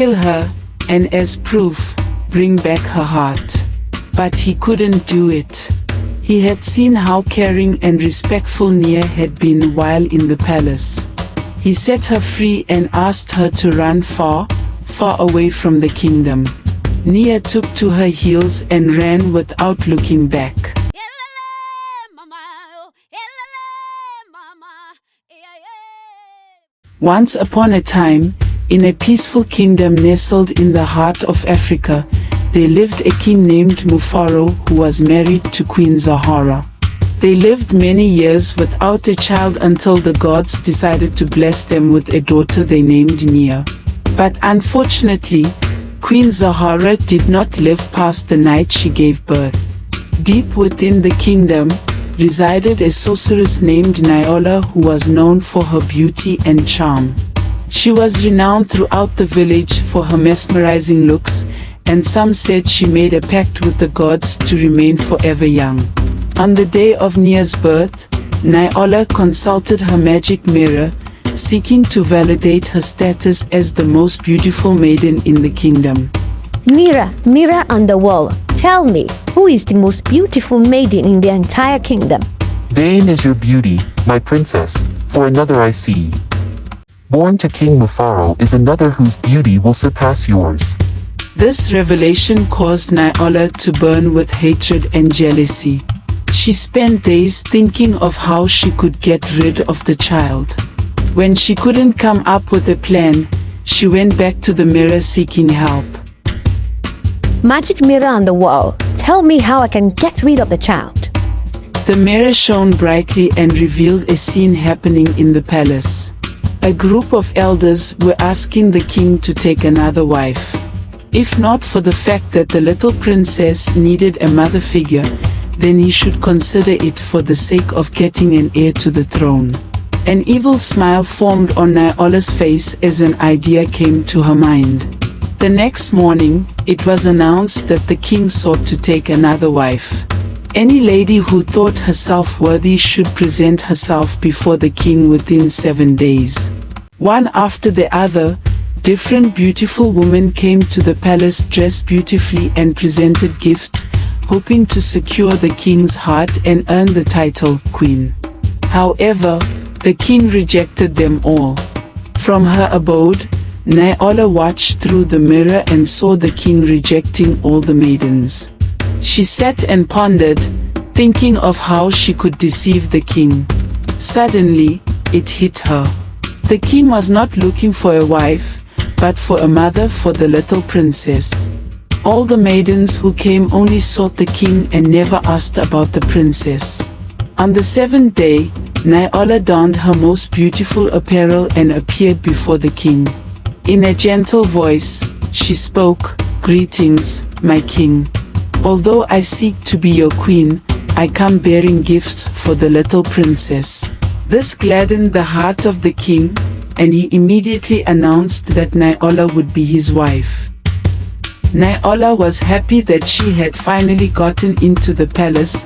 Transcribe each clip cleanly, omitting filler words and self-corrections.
kill her, and as proof, bring back her heart. But he couldn't do it. He had seen how caring and respectful Nia had been while in the palace. He set her free and asked her to run far, far away from the kingdom. Nia took to her heels and ran without looking back. Once upon a time, in a peaceful kingdom nestled in the heart of Africa, there lived a king named Mufaro who was married to Queen Zahara. They lived many years without a child until the gods decided to bless them with a daughter they named Nia. But unfortunately, Queen Zahara did not live past the night she gave birth. Deep within the kingdom resided a sorceress named Niola who was known for her beauty and charm. She was renowned throughout the village for her mesmerizing looks, and some said she made a pact with the gods to remain forever young. On the day of Nia's birth, Niola consulted her magic mirror, seeking to validate her status as the most beautiful maiden in the kingdom. Mirror, mirror on the wall, tell me, who is the most beautiful maiden in the entire kingdom? Vain is your beauty, my princess, for another I see. Born to King Mufaro is another whose beauty will surpass yours. This revelation caused Niola to burn with hatred and jealousy. She spent days thinking of how she could get rid of the child. When she couldn't come up with a plan, she went back to the mirror seeking help. Magic mirror on the wall, tell me how I can get rid of the child. The mirror shone brightly and revealed a scene happening in the palace. A group of elders were asking the king to take another wife. If not for the fact that the little princess needed a mother figure, then he should consider it for the sake of getting an heir to the throne. An evil smile formed on Niola's face as an idea came to her mind. The next morning, it was announced that the king sought to take another wife. Any lady who thought herself worthy should present herself before the king within 7 days. One after the other, different beautiful women came to the palace dressed beautifully and presented gifts, hoping to secure the king's heart and earn the title queen. However, the king rejected them all. From her abode, Niola watched through the mirror and saw the king rejecting all the maidens. She sat and pondered, thinking of how she could deceive the king. Suddenly, it hit her. The king was not looking for a wife, but for a mother for the little princess. All the maidens who came only sought the king and never asked about the princess. On the 7th day, Niola donned her most beautiful apparel and appeared before the king. In a gentle voice, she spoke, "Greetings, my king. Although I seek to be your queen, I come bearing gifts for the little princess." This gladdened the heart of the king, and he immediately announced that Niola would be his wife. Niola was happy that she had finally gotten into the palace,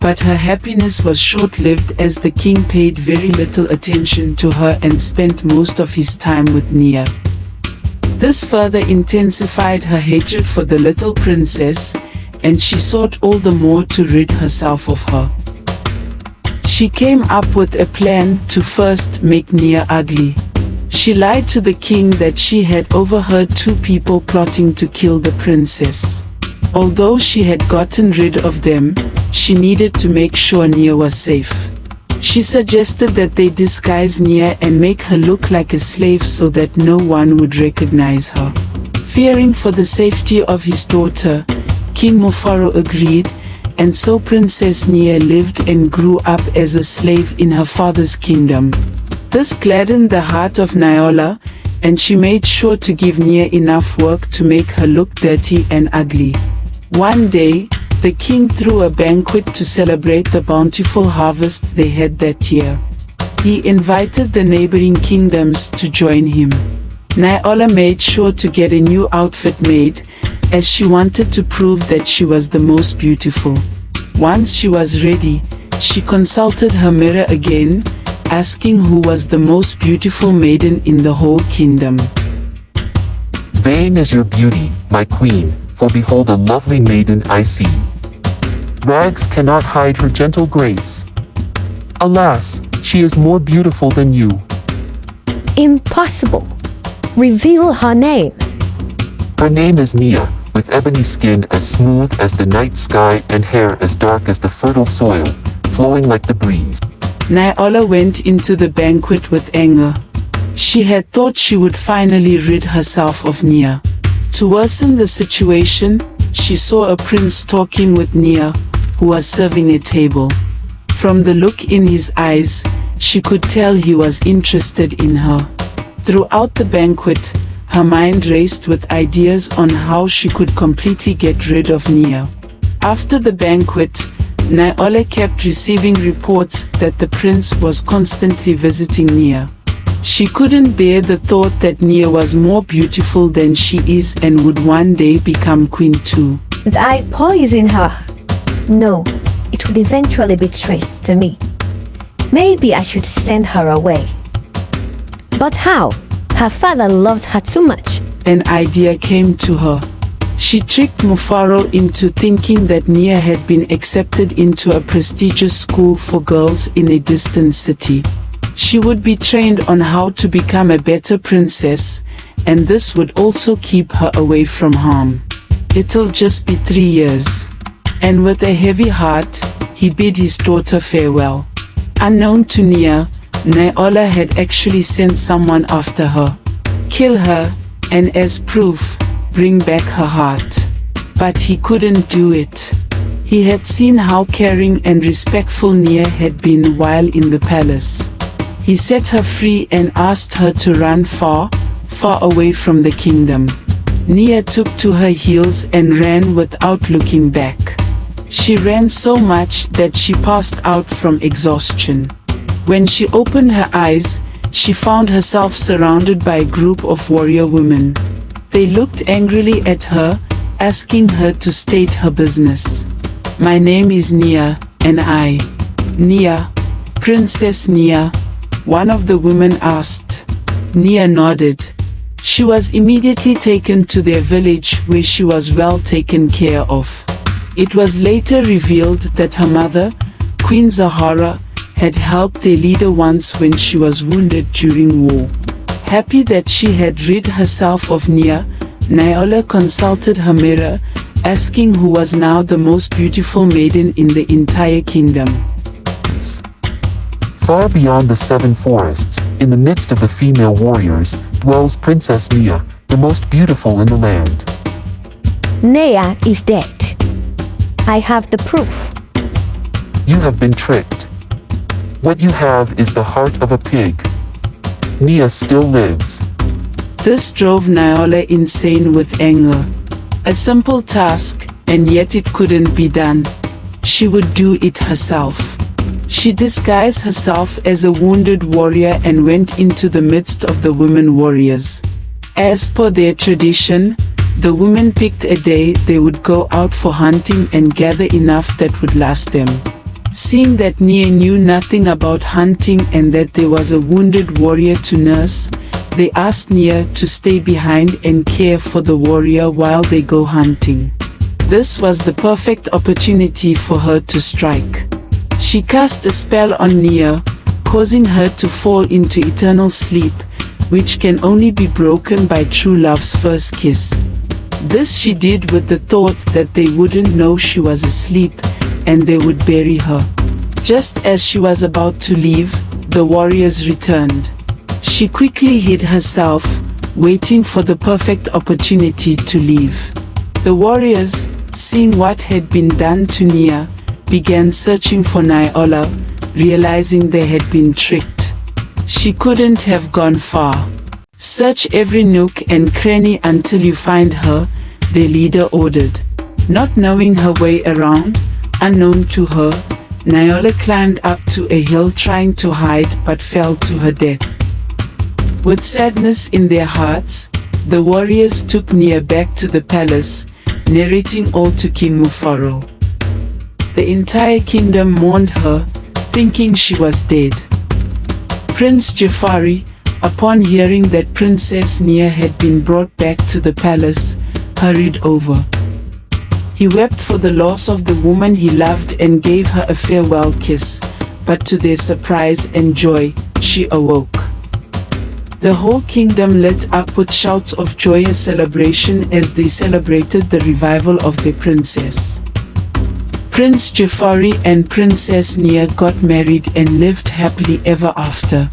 but her happiness was short-lived as the king paid very little attention to her and spent most of his time with Nia. This further intensified her hatred for the little princess, and she sought all the more to rid herself of her. She came up with a plan to first make Nia ugly. She lied to the king that she had overheard 2 people plotting to kill the princess. Although she had gotten rid of them, she needed to make sure Nia was safe. She suggested that they disguise Nia and make her look like a slave so that no one would recognize her. Fearing for the safety of his daughter, King Mufaro agreed, and so Princess Nia lived and grew up as a slave in her father's kingdom. This gladdened the heart of Niola, and she made sure to give Nia enough work to make her look dirty and ugly. One day, the king threw a banquet to celebrate the bountiful harvest they had that year. He invited the neighboring kingdoms to join him. Niola made sure to get a new outfit made, as she wanted to prove that she was the most beautiful. Once she was ready, she consulted her mirror again, asking who was the most beautiful maiden in the whole kingdom. Vain is your beauty, my queen, for behold a lovely maiden I see. Rags cannot hide her gentle grace. Alas, she is more beautiful than you. Impossible. Reveal her name. Her name is Nia, with ebony skin as smooth as the night sky and hair as dark as the fertile soil, flowing like the breeze. Niola went into the banquet with anger. She had thought she would finally rid herself of Nia. To worsen the situation, she saw a prince talking with Nia, who was serving a table. From the look in his eyes, she could tell he was interested in her. Throughout the banquet, her mind raced with ideas on how she could completely get rid of Nia. After the banquet, Niola kept receiving reports that the prince was constantly visiting Nia. She couldn't bear the thought that Nia was more beautiful than she is and would one day become queen too. Would I poison her? No, it would eventually be traced to me. Maybe I should send her away. But how? Her father loves her too much. An idea came to her. She tricked Mufaro into thinking that Nia had been accepted into a prestigious school for girls in a distant city. She would be trained on how to become a better princess, and this would also keep her away from harm. It'll just be 3 years. And with a heavy heart, he bid his daughter farewell. Unknown to Nia, Niola had actually sent someone after her. Kill her, and as proof, bring back her heart. But he couldn't do it. He had seen how caring and respectful Nia had been while in the palace. He set her free and asked her to run far, far away from the kingdom. Nia took to her heels and ran without looking back. She ran so much that she passed out from exhaustion. When she opened her eyes, she found herself surrounded by a group of warrior women. They looked angrily at her, asking her to state her business. "My name is Nia, and I." "Nia? Princess Nia?" one of the women asked. Nia nodded. She was immediately taken to their village where she was well taken care of. It was later revealed that her mother, Queen Zahara, had helped their leader once when she was wounded during war. Happy that she had rid herself of Nia, Niola consulted her mirror, asking who was now the most beautiful maiden in the entire kingdom. Far beyond the 7 forests, in the midst of the female warriors, dwells Princess Nia, the most beautiful in the land. Nia is dead. I have the proof. You have been tricked. What you have is the heart of a pig. Nia still lives. This drove Niola insane with anger. A simple task, and yet it couldn't be done. She would do it herself. She disguised herself as a wounded warrior and went into the midst of the women warriors. As per their tradition, the women picked a day they would go out for hunting and gather enough that would last them. Seeing that Nia knew nothing about hunting and that there was a wounded warrior to nurse, they asked Nia to stay behind and care for the warrior while they go hunting. This was the perfect opportunity for her to strike. She cast a spell on Nia, causing her to fall into eternal sleep, which can only be broken by true love's first kiss. This she did with the thought that they wouldn't know she was asleep, and they would bury her. Just as she was about to leave, the warriors returned. She quickly hid herself, waiting for the perfect opportunity to leave. The warriors, seeing what had been done to Nia, began searching for Niola, realizing they had been tricked. She couldn't have gone far. "Search every nook and cranny until you find her," their leader ordered. Not knowing her way around, unknown to her, Niola climbed up to a hill trying to hide but fell to her death. With sadness in their hearts, the warriors took Nia back to the palace, narrating all to King Mufaro. The entire kingdom mourned her, thinking she was dead. Prince Jafari, upon hearing that Princess Nia had been brought back to the palace, hurried over. He wept for the loss of the woman he loved and gave her a farewell kiss, but to their surprise and joy, she awoke. The whole kingdom lit up with shouts of joyous celebration as they celebrated the revival of their princess. Prince Jafari and Princess Nia got married and lived happily ever after.